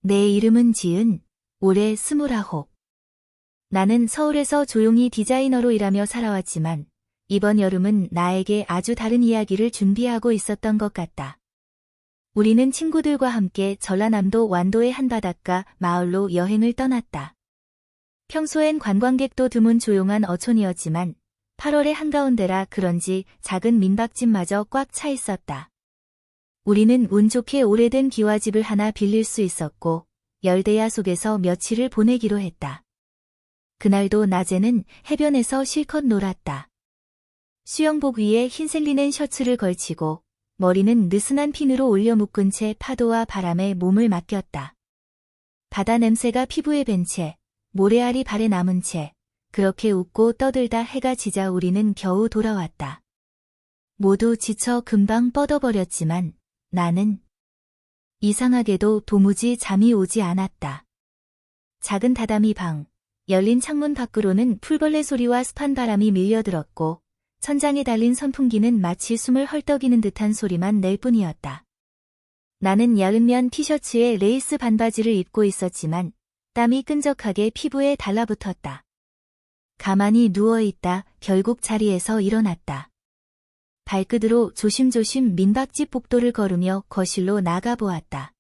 내 이름은 지은, 올해 29. 나는 서울에서 조용히 디자이너로 일하며 살아왔지만 이번 여름은 나에게 아주 다른 이야기를 준비하고 있었던 것 같다. 우리는 친구들과 함께 전라남도 완도의 한 바닷가 마을로 여행을 떠났다. 평소엔 관광객도 드문 조용한 어촌이었지만 8월의 한가운데라 그런지 작은 민박집마저 꽉 차 있었다. 우리는 운 좋게 오래된 기와집을 하나 빌릴 수 있었고 열대야 속에서 며칠을 보내기로 했다. 그날도 낮에는 해변에서 실컷 놀았다. 수영복 위에 흰색 리넨 셔츠를 걸치고 머리는 느슨한 핀으로 올려 묶은 채 파도와 바람에 몸을 맡겼다. 바다 냄새가 피부에 밴 채, 모래알이 발에 남은 채, 그렇게 웃고 떠들다 해가 지자 우리는 겨우 돌아왔다. 모두 지쳐 금방 뻗어버렸지만 나는 이상하게도 도무지 잠이 오지 않았다. 작은 다다미 방, 열린 창문 밖으로는 풀벌레 소리와 습한 바람이 밀려들었고 천장에 달린 선풍기는 마치 숨을 헐떡이는 듯한 소리만 낼 뿐이었다. 나는 여름면 티셔츠에 레이스 반바지를 입고 있었지만 땀이 끈적하게 피부에 달라붙었다. 가만히 누워있다 결국 자리에서 일어났다. 발끝으로 조심조심 민박집 복도를 걸으며 거실로 나가보았다.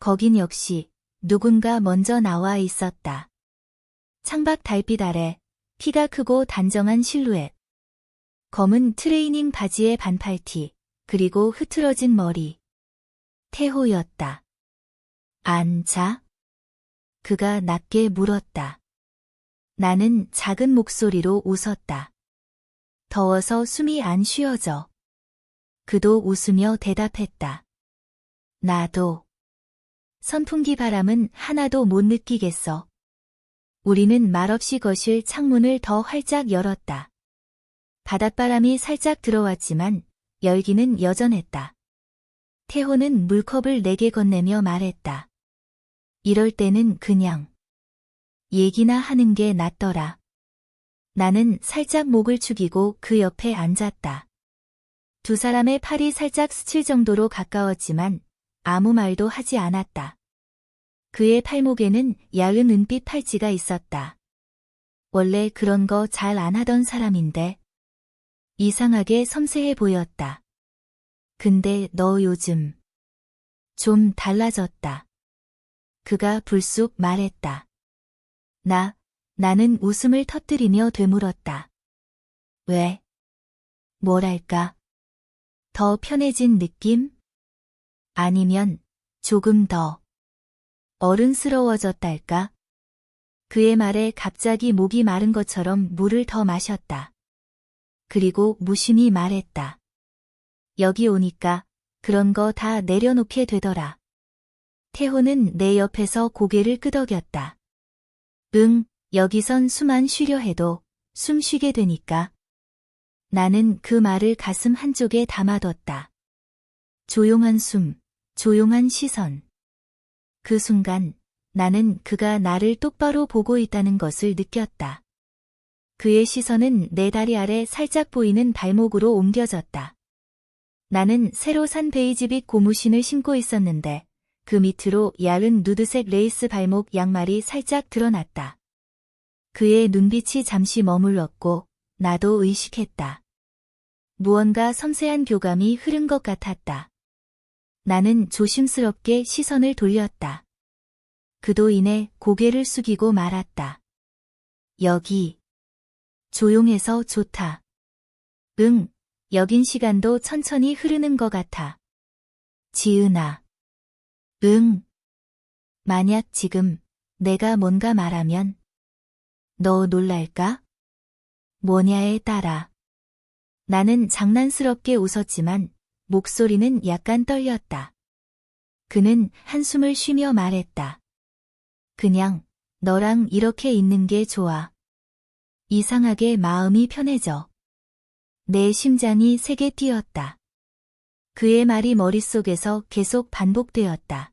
거긴 역시 누군가 먼저 나와 있었다. 창밖 달빛 아래 키가 크고 단정한 실루엣. 검은 트레이닝 바지에 반팔티, 그리고 흐트러진 머리. 태호였다. 앉아? 그가 낮게 물었다. 나는 작은 목소리로 웃었다. 더워서 숨이 안 쉬어져. 그도 웃으며 대답했다. 나도. 선풍기 바람은 하나도 못 느끼겠어. 우리는 말없이 거실 창문을 더 활짝 열었다. 바닷바람이 살짝 들어왔지만 열기는 여전했다. 태호는 물컵을 내게 건네며 말했다. 이럴 때는 그냥 얘기나 하는 게 낫더라. 나는 살짝 목을 축이고 그 옆에 앉았다. 두 사람의 팔이 살짝 스칠 정도로 가까웠지만 아무 말도 하지 않았다. 그의 팔목에는 얇은 은빛 팔찌가 있었다. 원래 그런 거 잘 안 하던 사람인데 이상하게 섬세해 보였다. 근데 너 요즘 좀 달라졌다. 그가 불쑥 말했다. 나는 웃음을 터뜨리며 되물었다. 왜? 뭐랄까? 더 편해진 느낌? 아니면 조금 더 어른스러워졌달까? 그의 말에 갑자기 목이 마른 것처럼 물을 더 마셨다. 그리고 무심히 말했다. 여기 오니까 그런 거 다 내려놓게 되더라. 태호는 내 옆에서 고개를 끄덕였다. 응, 여기선 숨 안 쉬려 해도 숨 쉬게 되니까. 나는 그 말을 가슴 한쪽에 담아뒀다. 조용한 숨, 조용한 시선. 그 순간 나는 그가 나를 똑바로 보고 있다는 것을 느꼈다. 그의 시선은 내 다리 아래 살짝 보이는 발목으로 옮겨졌다. 나는 새로 산 베이지빛 고무신을 신고 있었는데 그 밑으로 얇은 누드색 레이스 발목 양말이 살짝 드러났다. 그의 눈빛이 잠시 머물렀고 나도 의식했다. 무언가 섬세한 교감이 흐른 것 같았다. 나는 조심스럽게 시선을 돌렸다. 그도 이내 고개를 숙이고 말았다. 여기 조용해서 좋다. 응, 여긴 시간도 천천히 흐르는 것 같아. 지은아. 응. 만약 지금 내가 뭔가 말하면 너 놀랄까? 뭐냐에 따라. 나는 장난스럽게 웃었지만 목소리는 약간 떨렸다. 그는 한숨을 쉬며 말했다. 그냥 너랑 이렇게 있는 게 좋아. 이상하게 마음이 편해져. 내 심장이 세게 뛰었다. 그의 말이 머릿속에서 계속 반복되었다.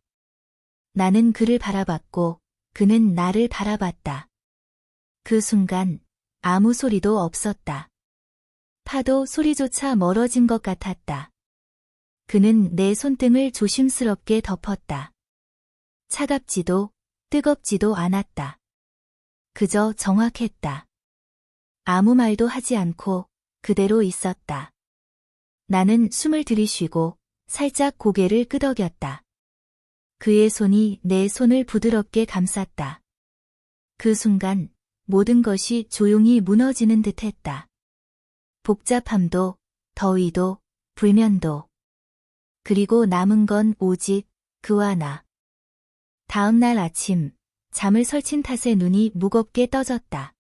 나는 그를 바라봤고 그는 나를 바라봤다. 그 순간 아무 소리도 없었다. 파도 소리조차 멀어진 것 같았다. 그는 내 손등을 조심스럽게 덮었다. 차갑지도 뜨겁지도 않았다. 그저 정확했다. 아무 말도 하지 않고 그대로 있었다. 나는 숨을 들이쉬고 살짝 고개를 끄덕였다. 그의 손이 내 손을 부드럽게 감쌌다. 그 순간 모든 것이 조용히 무너지는 듯했다. 복잡함도, 더위도, 불면도. 그리고 남은 건 오직 그와 나. 다음 날 아침, 잠을 설친 탓에 눈이 무겁게 떠졌다.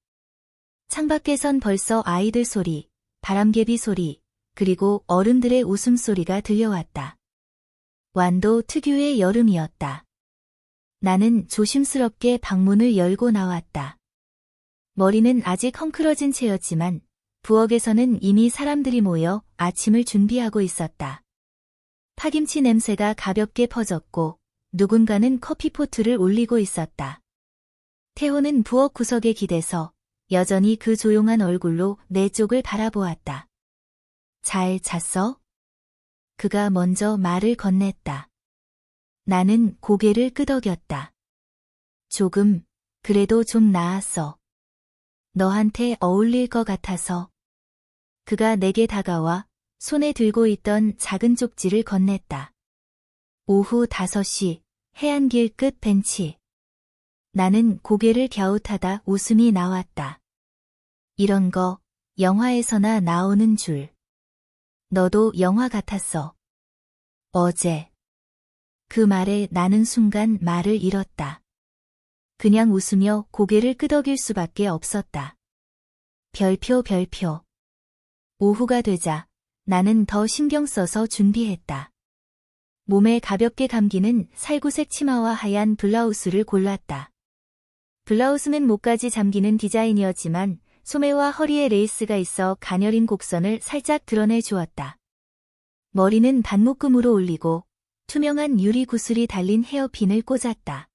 창밖에선 벌써 아이들 소리, 바람개비 소리, 그리고 어른들의 웃음소리가 들려왔다. 완도 특유의 여름이었다. 나는 조심스럽게 방문을 열고 나왔다. 머리는 아직 헝클어진 채였지만 부엌에서는 이미 사람들이 모여 아침을 준비하고 있었다. 파김치 냄새가 가볍게 퍼졌고 누군가는 커피포트를 올리고 있었다. 태호는 부엌 구석에 기대서 여전히 그 조용한 얼굴로 내 쪽을 바라보았다. 잘 잤어? 그가 먼저 말을 건넸다. 나는 고개를 끄덕였다. 조금, 그래도 좀 나았어. 너한테 어울릴 것 같아서. 그가 내게 다가와 손에 들고 있던 작은 쪽지를 건넸다. 오후 5시, 해안길 끝 벤치. 나는 고개를 갸웃하다 웃음이 나왔다. 이런 거 영화에서나 나오는 줄. 너도 영화 같았어. 어제. 그 말에 나는 순간 말을 잃었다. 그냥 웃으며 고개를 끄덕일 수밖에 없었다. 별표. 오후가 되자 나는 더 신경 써서 준비했다. 몸에 가볍게 감기는 살구색 치마와 하얀 블라우스를 골랐다. 블라우스는 목까지 잠기는 디자인이었지만 소매와 허리에 레이스가 있어 가녀린 곡선을 살짝 드러내 주었다. 머리는 반묶음으로 올리고 투명한 유리 구슬이 달린 헤어핀을 꽂았다.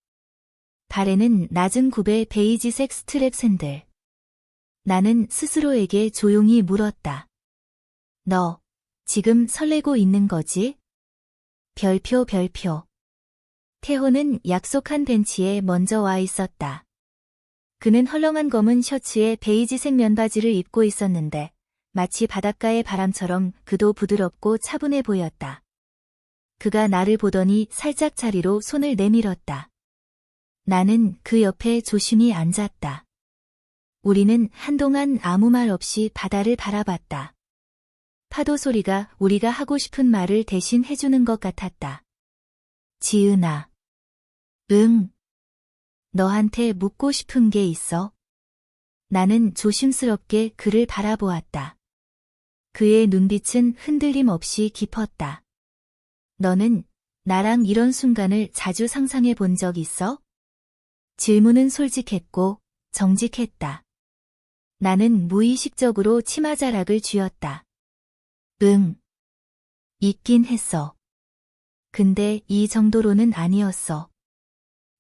발에는 낮은 굽의 베이지색 스트랩 샌들. 나는 스스로에게 조용히 물었다. 너, 지금 설레고 있는 거지? 별표. 태호는 약속한 벤치에 먼저 와 있었다. 그는 헐렁한 검은 셔츠에 베이지색 면바지를 입고 있었는데 마치 바닷가의 바람처럼 그도 부드럽고 차분해 보였다. 그가 나를 보더니 살짝 자리로 손을 내밀었다. 나는 그 옆에 조심히 앉았다. 우리는 한동안 아무 말 없이 바다를 바라봤다. 파도 소리가 우리가 하고 싶은 말을 대신 해주는 것 같았다. 지은아. 응. 너한테 묻고 싶은 게 있어? 나는 조심스럽게 그를 바라보았다. 그의 눈빛은 흔들림 없이 깊었다. 너는 나랑 이런 순간을 자주 상상해 본 적 있어? 질문은 솔직했고 정직했다. 나는 무의식적으로 치마자락을 쥐었다. 응. 있긴 했어. 근데 이 정도로는 아니었어.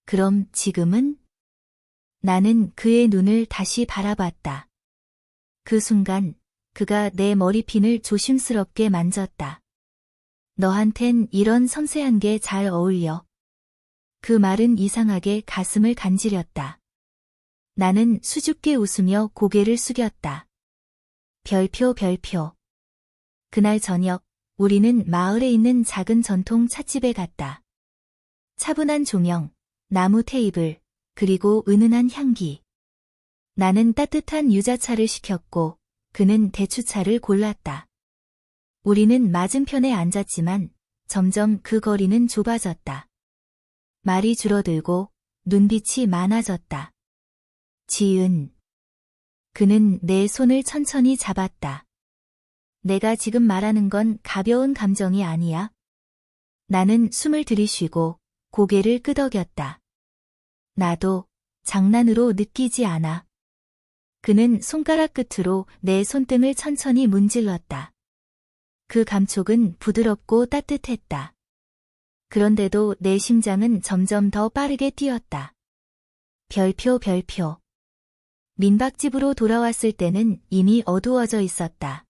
그럼 지금은? 나는 그의 눈을 다시 바라봤다. 그 순간 그가 내 머리핀을 조심스럽게 만졌다. 너한텐 이런 섬세한 게 잘 어울려. 그 말은 이상하게 가슴을 간지렸다. 나는 수줍게 웃으며 고개를 숙였다. 별표. 그날 저녁 우리는 마을에 있는 작은 전통 찻집에 갔다. 차분한 조명, 나무 테이블, 그리고 은은한 향기. 나는 따뜻한 유자차를 시켰고 그는 대추차를 골랐다. 우리는 맞은편에 앉았지만 점점 그 거리는 좁아졌다. 말이 줄어들고 눈빛이 많아졌다. 지은. 그는 내 손을 천천히 잡았다. 내가 지금 말하는 건 가벼운 감정이 아니야. 나는 숨을 들이쉬고 고개를 끄덕였다. 나도 장난으로 느끼지 않아. 그는 손가락 끝으로 내 손등을 천천히 문질렀다. 그 감촉은 부드럽고 따뜻했다. 그런데도 내 심장은 점점 더 빠르게 뛰었다. 별표. 민박집으로 돌아왔을 때는 이미 어두워져 있었다.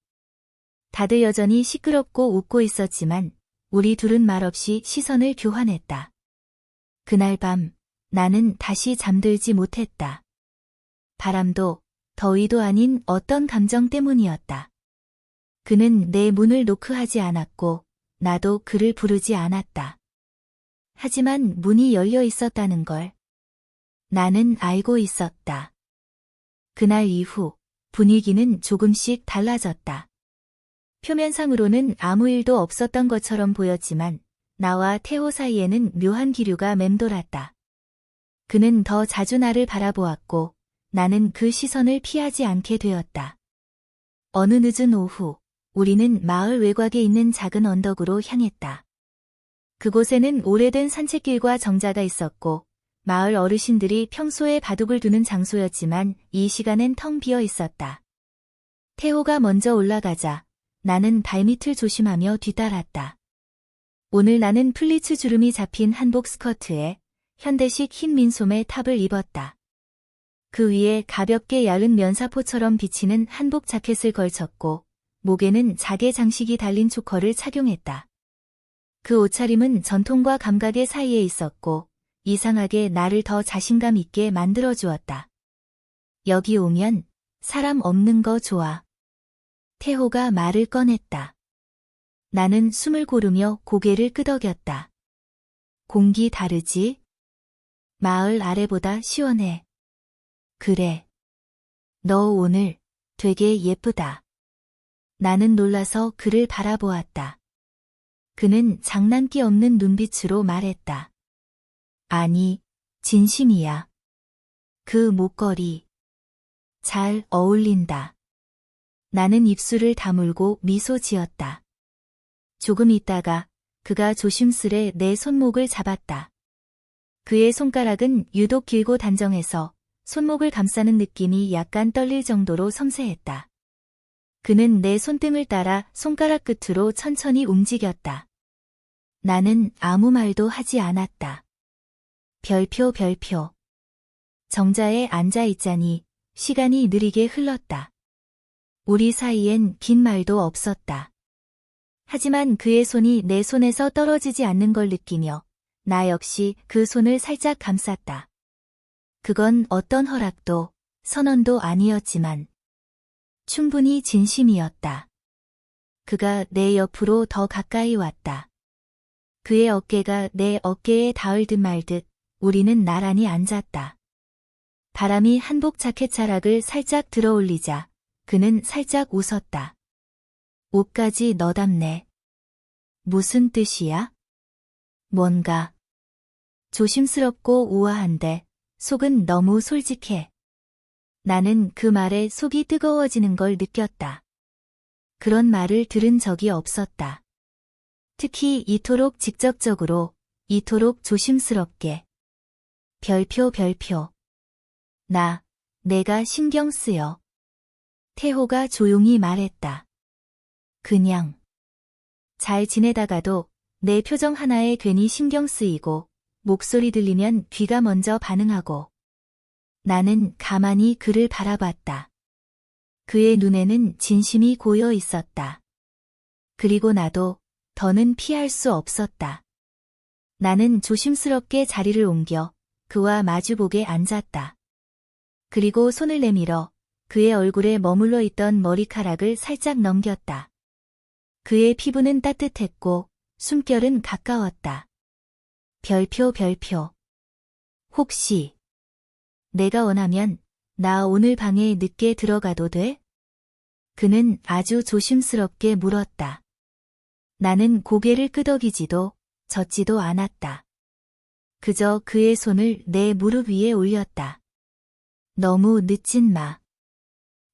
다들 여전히 시끄럽고 웃고 있었지만 우리 둘은 말없이 시선을 교환했다. 그날 밤 나는 다시 잠들지 못했다. 바람도 더위도 아닌 어떤 감정 때문이었다. 그는 내 문을 노크하지 않았고 나도 그를 부르지 않았다. 하지만 문이 열려 있었다는 걸 나는 알고 있었다. 그날 이후 분위기는 조금씩 달라졌다. 표면상으로는 아무 일도 없었던 것처럼 보였지만 나와 태호 사이에는 묘한 기류가 맴돌았다. 그는 더 자주 나를 바라보았고 나는 그 시선을 피하지 않게 되었다. 어느 늦은 오후 우리는 마을 외곽에 있는 작은 언덕으로 향했다. 그곳에는 오래된 산책길과 정자가 있었고 마을 어르신들이 평소에 바둑을 두는 장소였지만 이 시간엔 텅 비어 있었다. 태호가 먼저 올라가자 나는 발밑을 조심하며 뒤따랐다. 오늘 나는 플리츠 주름이 잡힌 한복 스커트에 현대식 흰 민소매 탑을 입었다. 그 위에 가볍게 얇은 면사포처럼 비치는 한복 자켓을 걸쳤고 목에는 자개 장식이 달린 초커를 착용했다. 그 옷차림은 전통과 감각의 사이에 있었고 이상하게 나를 더 자신감 있게 만들어주었다. 여기 오면 사람 없는 거 좋아. 태호가 말을 꺼냈다. 나는 숨을 고르며 고개를 끄덕였다. 공기 다르지? 마을 아래보다 시원해. 그래. 너 오늘 되게 예쁘다. 나는 놀라서 그를 바라보았다. 그는 장난기 없는 눈빛으로 말했다. 아니, 진심이야. 그 목걸이. 잘 어울린다. 나는 입술을 다물고 미소 지었다. 조금 있다가 그가 조심스레 내 손목을 잡았다. 그의 손가락은 유독 길고 단정해서 손목을 감싸는 느낌이 약간 떨릴 정도로 섬세했다. 그는 내 손등을 따라 손가락 끝으로 천천히 움직였다. 나는 아무 말도 하지 않았다. 별표. 정자에 앉아 있자니 시간이 느리게 흘렀다. 우리 사이엔 긴 말도 없었다. 하지만 그의 손이 내 손에서 떨어지지 않는 걸 느끼며 나 역시 그 손을 살짝 감쌌다. 그건 어떤 허락도 선언도 아니었지만 충분히 진심이었다. 그가 내 옆으로 더 가까이 왔다. 그의 어깨가 내 어깨에 닿을 듯 말 듯 우리는 나란히 앉았다. 바람이 한복 자켓 자락을 살짝 들어올리자 그는 살짝 웃었다. 옷까지 너답네. 무슨 뜻이야? 뭔가 조심스럽고 우아한데 속은 너무 솔직해. 나는 그 말에 속이 뜨거워지는 걸 느꼈다. 그런 말을 들은 적이 없었다. 특히 이토록 직접적으로, 이토록 조심스럽게. 별표. 내가 신경 쓰여. 태호가 조용히 말했다. 그냥. 잘 지내다가도 내 표정 하나에 괜히 신경 쓰이고 목소리 들리면 귀가 먼저 반응하고. 나는 가만히 그를 바라봤다. 그의 눈에는 진심이 고여 있었다. 그리고 나도 더는 피할 수 없었다. 나는 조심스럽게 자리를 옮겨 그와 마주보게 앉았다. 그리고 손을 내밀어 그의 얼굴에 머물러 있던 머리카락을 살짝 넘겼다. 그의 피부는 따뜻했고 숨결은 가까웠다. 별표. 혹시 내가 원하면 나 오늘 방에 늦게 들어가도 돼? 그는 아주 조심스럽게 물었다. 나는 고개를 끄덕이지도 젓지도 않았다. 그저 그의 손을 내 무릎 위에 올렸다. 너무 늦진 마.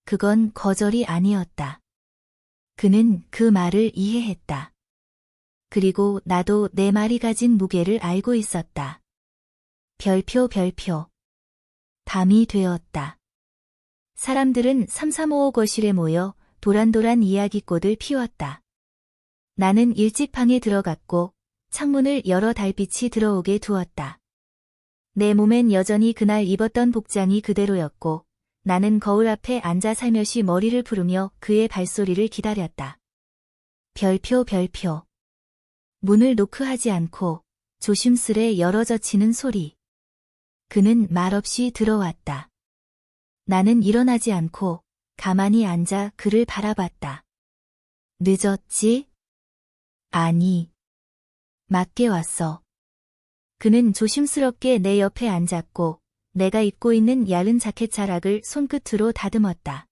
그건 거절이 아니었다. 그는 그 말을 이해했다. 그리고 나도 내 말이 가진 무게를 알고 있었다. 별표. 밤이 되었다. 사람들은 3355 거실에 모여 도란도란 이야기꽃을 피웠다. 나는 일찍 방에 들어갔고 창문을 열어 달빛이 들어오게 두었다. 내 몸엔 여전히 그날 입었던 복장이 그대로였고 나는 거울 앞에 앉아 살며시 머리를 푸르며 그의 발소리를 기다렸다. 별표. 문을 노크하지 않고 조심스레 열어젖히는 소리. 그는 말없이 들어왔다. 나는 일어나지 않고 가만히 앉아 그를 바라봤다. 늦었지? 아니. 맞게 왔어. 그는 조심스럽게 내 옆에 앉았고 내가 입고 있는 얇은 자켓 자락을 손끝으로 다듬었다.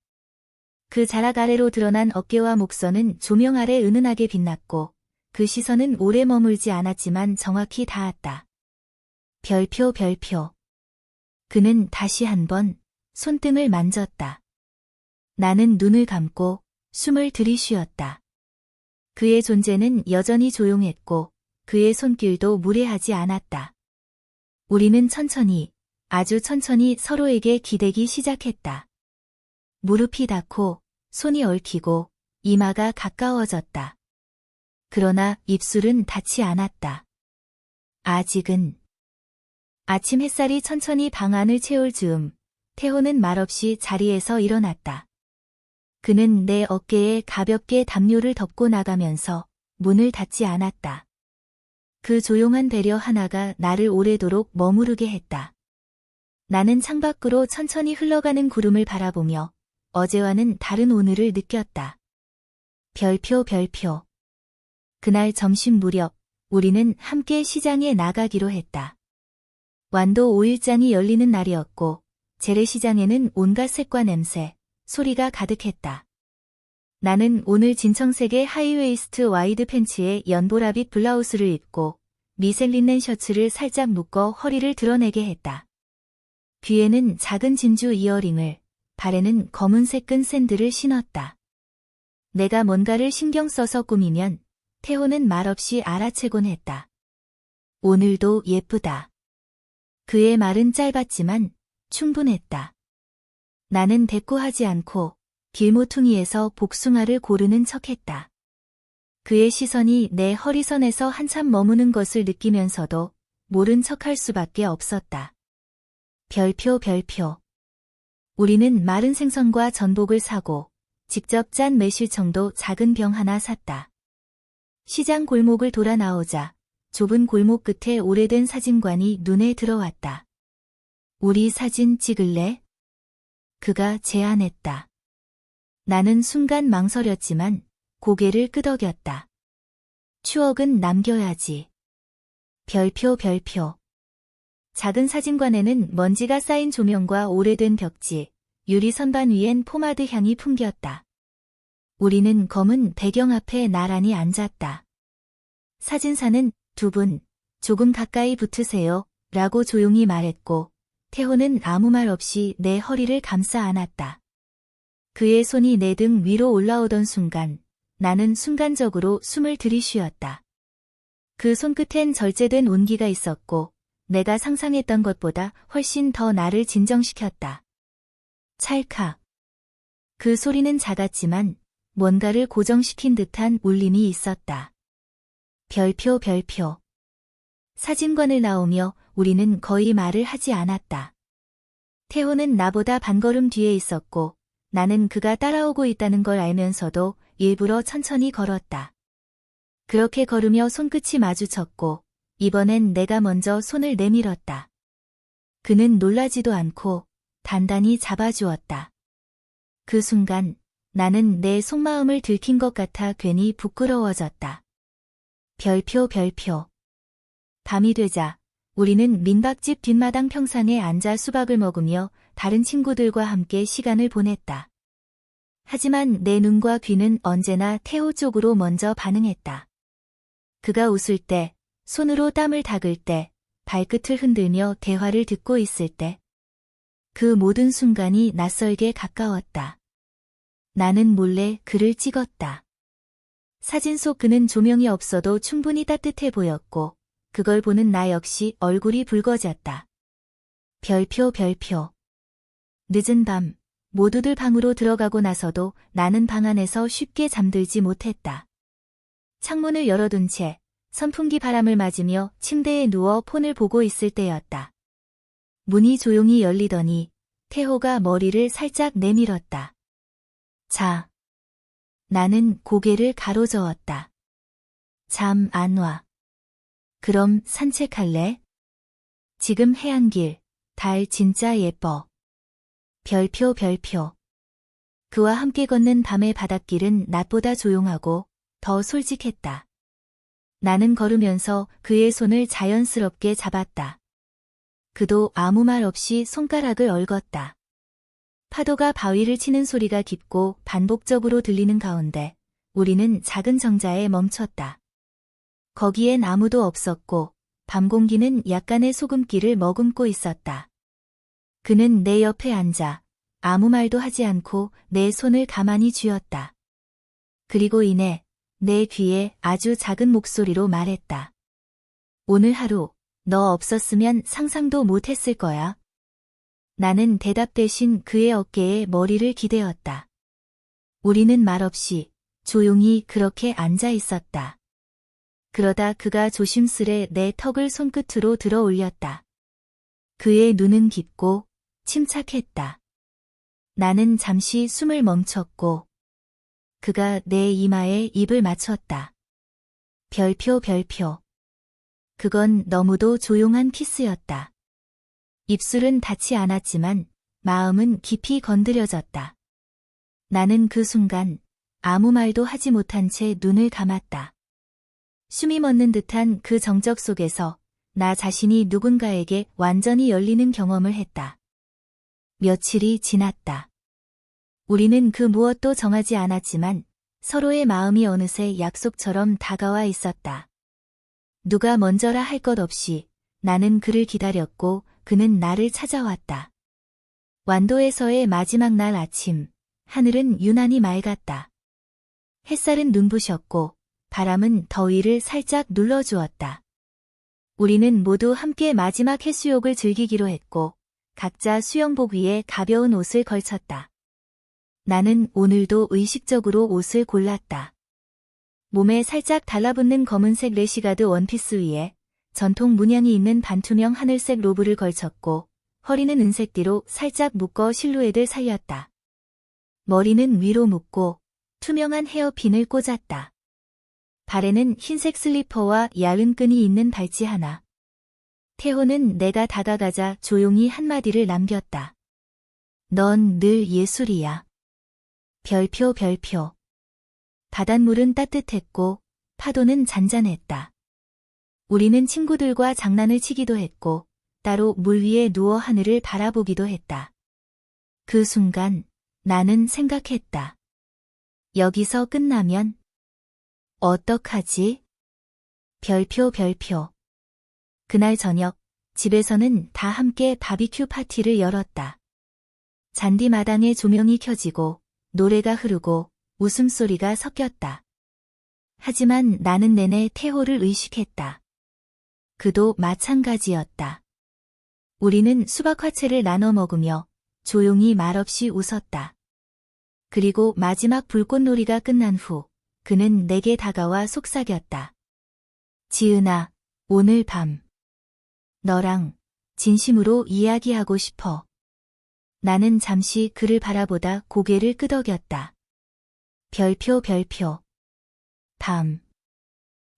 그 자락 아래로 드러난 어깨와 목선은 조명 아래 은은하게 빛났고 그 시선은 오래 머물지 않았지만 정확히 닿았다. 별표 별표. 그는 다시 한번 손등을 만졌다. 나는 눈을 감고 숨을 들이쉬었다. 그의 존재는 여전히 조용했고 그의 손길도 무례하지 않았다. 우리는 천천히, 아주 천천히 서로에게 기대기 시작했다. 무릎이 닿고 손이 얽히고 이마가 가까워졌다. 그러나 입술은 닿지 않았다. 아직은. 아침 햇살이 천천히 방 안을 채울 즈음, 태호는 말없이 자리에서 일어났다. 그는 내 어깨에 가볍게 담요를 덮고 나가면서 문을 닫지 않았다. 그 조용한 배려 하나가 나를 오래도록 머무르게 했다. 나는 창밖으로 천천히 흘러가는 구름을 바라보며 어제와는 다른 오늘을 느꼈다. 별표 별표. 그날 점심 무렵 우리는 함께 시장에 나가기로 했다. 완도 5일장이 열리는 날이었고 재래시장에는 온갖 색과 냄새, 소리가 가득했다. 나는 오늘 진청색의 하이웨이스트 와이드 팬츠에 연보라빛 블라우스를 입고 미셀린넨 셔츠를 살짝 묶어 허리를 드러내게 했다. 귀에는 작은 진주 이어링을, 발에는 검은색 끈 샌들을 신었다. 내가 뭔가를 신경 써서 꾸미면 태호는 말없이 알아채곤 했다. 오늘도 예쁘다. 그의 말은 짧았지만 충분했다. 나는 대꾸하지 않고 길모퉁이에서 복숭아를 고르는 척했다. 그의 시선이 내 허리선에서 한참 머무는 것을 느끼면서도 모른 척할 수밖에 없었다. 별표 별표. 우리는 마른 생선과 전복을 사고 직접 짠 매실청도 작은 병 하나 샀다. 시장 골목을 돌아 나오자 좁은 골목 끝에 오래된 사진관이 눈에 들어왔다. 우리 사진 찍을래? 그가 제안했다. 나는 순간 망설였지만 고개를 끄덕였다. 추억은 남겨야지. 별표 별표. 작은 사진관에는 먼지가 쌓인 조명과 오래된 벽지, 유리 선반 위엔 포마드 향이 풍겼다. 우리는 검은 배경 앞에 나란히 앉았다. 사진사는 두 분, 조금 가까이 붙으세요, 라고 조용히 말했고, 태호는 아무 말 없이 내 허리를 감싸 안았다. 그의 손이 내 등 위로 올라오던 순간, 나는 순간적으로 숨을 들이쉬었다. 그 손끝엔 절제된 온기가 있었고, 내가 상상했던 것보다 훨씬 더 나를 진정시켰다. 찰칵. 그 소리는 작았지만, 뭔가를 고정시킨 듯한 울림이 있었다. 별표 별표. 사진관을 나오며 우리는 거의 말을 하지 않았다. 태호는 나보다 반걸음 뒤에 있었고 나는 그가 따라오고 있다는 걸 알면서도 일부러 천천히 걸었다. 그렇게 걸으며 손끝이 마주쳤고 이번엔 내가 먼저 손을 내밀었다. 그는 놀라지도 않고 단단히 잡아주었다. 그 순간 나는 내 속마음을 들킨 것 같아 괜히 부끄러워졌다. 별표 별표. 밤이 되자 우리는 민박집 뒷마당 평상에 앉아 수박을 먹으며 다른 친구들과 함께 시간을 보냈다. 하지만 내 눈과 귀는 언제나 태호 쪽으로 먼저 반응했다. 그가 웃을 때, 손으로 땀을 닦을 때, 발끝을 흔들며 대화를 듣고 있을 때, 그 모든 순간이 낯설게 가까웠다. 나는 몰래 그를 찍었다. 사진 속 그는 조명이 없어도 충분히 따뜻해 보였고 그걸 보는 나 역시 얼굴이 붉어졌다. 별표 별표. 늦은 밤 모두들 방으로 들어가고 나서도 나는 방 안에서 쉽게 잠들지 못했다. 창문을 열어둔 채 선풍기 바람을 맞으며 침대에 누워 폰을 보고 있을 때였다. 문이 조용히 열리더니 태호가 머리를 살짝 내밀었다. 자. 나는 고개를 가로저었다. 잠 안 와. 그럼 산책할래? 지금 해안길, 달 진짜 예뻐. 별표 별표. 그와 함께 걷는 밤의 바닷길은 낮보다 조용하고 더 솔직했다. 나는 걸으면서 그의 손을 자연스럽게 잡았다. 그도 아무 말 없이 손가락을 얽었다. 파도가 바위를 치는 소리가 깊고 반복적으로 들리는 가운데 우리는 작은 정자에 멈췄다. 거기엔 아무도 없었고 밤 공기는 약간의 소금기를 머금고 있었다. 그는 내 옆에 앉아 아무 말도 하지 않고 내 손을 가만히 쥐었다. 그리고 이내 내 귀에 아주 작은 목소리로 말했다. 오늘 하루 너 없었으면 상상도 못했을 거야. 나는 대답 대신 그의 어깨에 머리를 기대었다. 우리는 말없이 조용히 그렇게 앉아 있었다. 그러다 그가 조심스레 내 턱을 손끝으로 들어 올렸다. 그의 눈은 깊고 침착했다. 나는 잠시 숨을 멈췄고 그가 내 이마에 입을 맞췄다. 별표 별표. 그건 너무도 조용한 키스였다. 입술은 닿지 않았지만 마음은 깊이 건드려졌다. 나는 그 순간 아무 말도 하지 못한 채 눈을 감았다. 숨이 멎는 듯한 그 정적 속에서 나 자신이 누군가에게 완전히 열리는 경험을 했다. 며칠이 지났다. 우리는 그 무엇도 정하지 않았지만 서로의 마음이 어느새 약속처럼 다가와 있었다. 누가 먼저라 할 것 없이 나는 그를 기다렸고 그는 나를 찾아왔다. 완도에서의 마지막 날 아침, 하늘은 유난히 맑았다. 햇살은 눈부셨고 바람은 더위를 살짝 눌러주었다. 우리는 모두 함께 마지막 해수욕을 즐기기로 했고 각자 수영복 위에 가벼운 옷을 걸쳤다. 나는 오늘도 의식적으로 옷을 골랐다. 몸에 살짝 달라붙는 검은색 래시가드 원피스 위에 전통 문양이 있는 반투명 하늘색 로브를 걸쳤고 허리는 은색띠로 살짝 묶어 실루엣을 살렸다. 머리는 위로 묶고 투명한 헤어핀을 꽂았다. 발에는 흰색 슬리퍼와 얇은 끈이 있는 발찌 하나. 태호는 내가 다가가자 조용히 한마디를 남겼다. 넌 늘 예술이야. 별표 별표. 바닷물은 따뜻했고 파도는 잔잔했다. 우리는 친구들과 장난을 치기도 했고 따로 물 위에 누워 하늘을 바라보기도 했다. 그 순간 나는 생각했다. 여기서 끝나면 어떡하지? 별표 별표. 그날 저녁 집에서는 다 함께 바비큐 파티를 열었다. 잔디마당에 조명이 켜지고 노래가 흐르고 웃음소리가 섞였다. 하지만 나는 내내 태호를 의식했다. 그도 마찬가지였다. 우리는 수박화채를 나눠 먹으며 조용히 말없이 웃었다. 그리고 마지막 불꽃놀이가 끝난 후 그는 내게 다가와 속삭였다. 지은아, 오늘 밤 너랑 진심으로 이야기하고 싶어. 나는 잠시 그를 바라보다 고개를 끄덕였다. 별표 별표. 밤.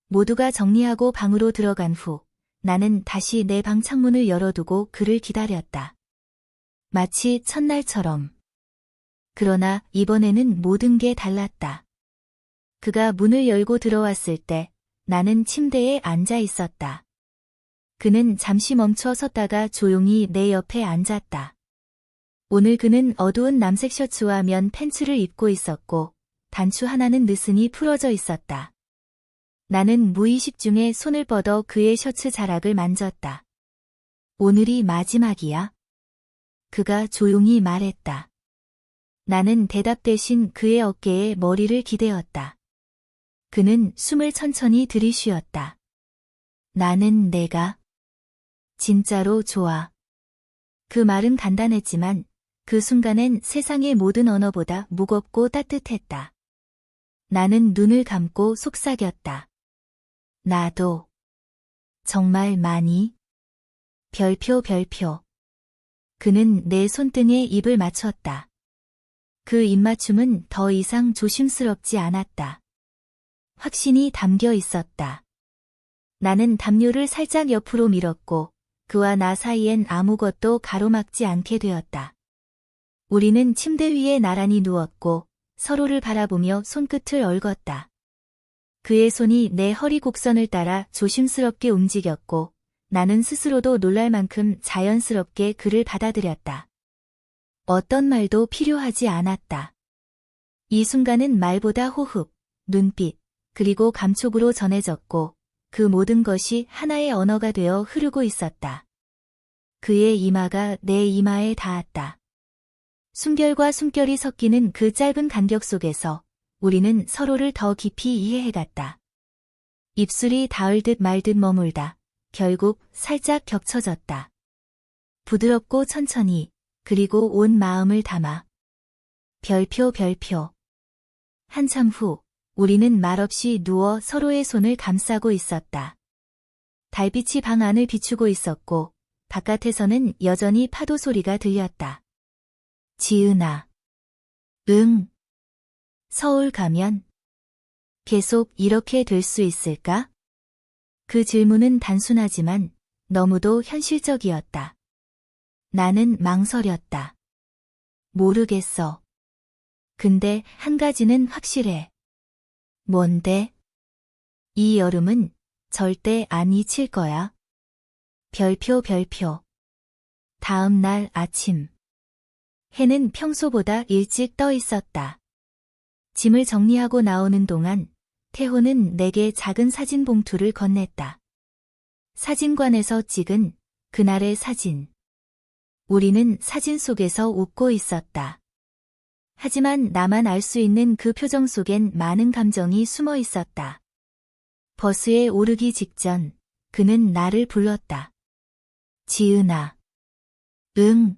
모두가 정리하고 방으로 들어간 후 나는 다시 내 방 창문을 열어두고 그를 기다렸다. 마치 첫날처럼. 그러나 이번에는 모든 게 달랐다. 그가 문을 열고 들어왔을 때 나는 침대에 앉아 있었다. 그는 잠시 멈춰 섰다가 조용히 내 옆에 앉았다. 오늘 그는 어두운 남색 셔츠와 면 팬츠를 입고 있었고 단추 하나는 느슨히 풀어져 있었다. 나는 무의식 중에 손을 뻗어 그의 셔츠 자락을 만졌다. 오늘이 마지막이야? 그가 조용히 말했다. 나는 대답 대신 그의 어깨에 머리를 기대었다. 그는 숨을 천천히 들이쉬었다. 나는 내가 진짜로 좋아. 그 말은 간단했지만 그 순간엔 세상의 모든 언어보다 무겁고 따뜻했다. 나는 눈을 감고 속삭였다. 나도. 정말 많이? 별표 별표. 그는 내 손등에 입을 맞췄다. 그 입맞춤은 더 이상 조심스럽지 않았다. 확신이 담겨 있었다. 나는 담요를 살짝 옆으로 밀었고 그와 나 사이엔 아무것도 가로막지 않게 되었다. 우리는 침대 위에 나란히 누웠고 서로를 바라보며 손끝을 얽었다. 그의 손이 내 허리 곡선을 따라 조심스럽게 움직였고 나는 스스로도 놀랄 만큼 자연스럽게 그를 받아들였다. 어떤 말도 필요하지 않았다. 이 순간은 말보다 호흡, 눈빛, 그리고 감촉으로 전해졌고 그 모든 것이 하나의 언어가 되어 흐르고 있었다. 그의 이마가 내 이마에 닿았다. 숨결과 숨결이 섞이는 그 짧은 간격 속에서 우리는 서로를 더 깊이 이해해갔다. 입술이 닿을 듯 말 듯 머물다. 결국 살짝 겹쳐졌다. 부드럽고 천천히, 그리고 온 마음을 담아. 별표 별표. 한참 후, 우리는 말없이 누워 서로의 손을 감싸고 있었다. 달빛이 방 안을 비추고 있었고, 바깥에서는 여전히 파도 소리가 들렸다. 지은아. 응. 서울 가면 계속 이렇게 될 수 있을까? 그 질문은 단순하지만 너무도 현실적이었다. 나는 망설였다. 모르겠어. 근데 한 가지는 확실해. 뭔데? 이 여름은 절대 안 잊힐 거야. 별표 별표. 다음 날 아침. 해는 평소보다 일찍 떠 있었다. 짐을 정리하고 나오는 동안 태호는 내게 작은 사진 봉투를 건넸다. 사진관에서 찍은 그날의 사진. 우리는 사진 속에서 웃고 있었다. 하지만 나만 알 수 있는 그 표정 속엔 많은 감정이 숨어 있었다. 버스에 오르기 직전 그는 나를 불렀다. 지은아. 응.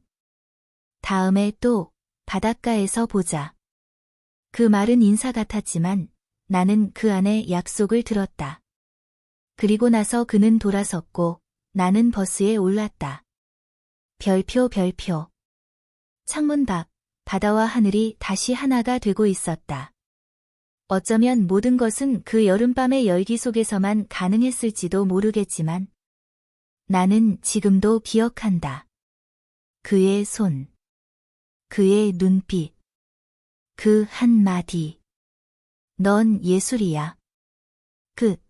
다음에 또 바닷가에서 보자. 그 말은 인사 같았지만 나는 그 안에 약속을 들었다. 그리고 나서 그는 돌아섰고 나는 버스에 올랐다. 별표 별표. 창문 밖 바다와 하늘이 다시 하나가 되고 있었다. 어쩌면 모든 것은 그 여름밤의 열기 속에서만 가능했을지도 모르겠지만 나는 지금도 기억한다. 그의 손, 그의 눈빛, 그 한마디. 넌 예술이야. 끝.